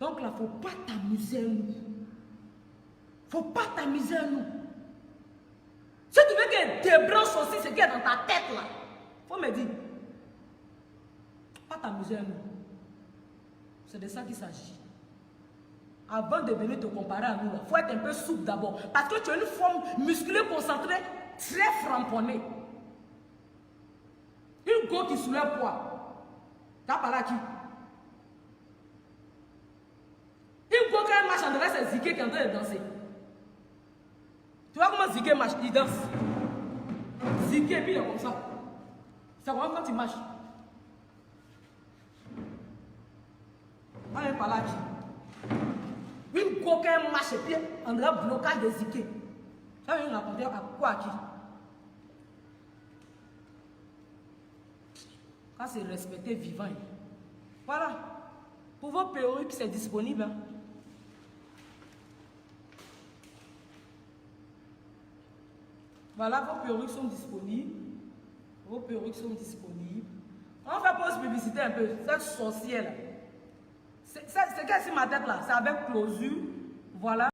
A: Donc là, il ne faut pas t'amuser à nous. Il ne faut pas t'amuser à nous. Si tu veux qu'elle débranche aussi ce qui est dans ta tête là, il faut me dire. Pas t'amuser à nous. C'est de ça qu'il s'agit. Avant de venir te comparer à nous, il faut être un peu souple d'abord. Parce que tu as une forme musclée concentrée, très framponnée. Une go qui soulève poids. Tu as parlé à qui? Une go qui marche en devant, c'est Ziké qui est en train de danser. Tu vois comment Ziké marche? Il danse. Ziké, puis il est comme ça. C'est vraiment quand il marche. On est pas là qui. Une coquin marche et puis on a blocage de Ziké. Ça vient raconter à quoi qui? Quand c'est respecté vivant. Voilà. Pour vos perruques, c'est disponible. Hein? Voilà, vos perruques sont disponibles. Vos perruques sont disponibles. On va pause publicité un peu. Cette sorcière là. C'est qu'est-ce que ma tête là? C'est avec closure. Voilà.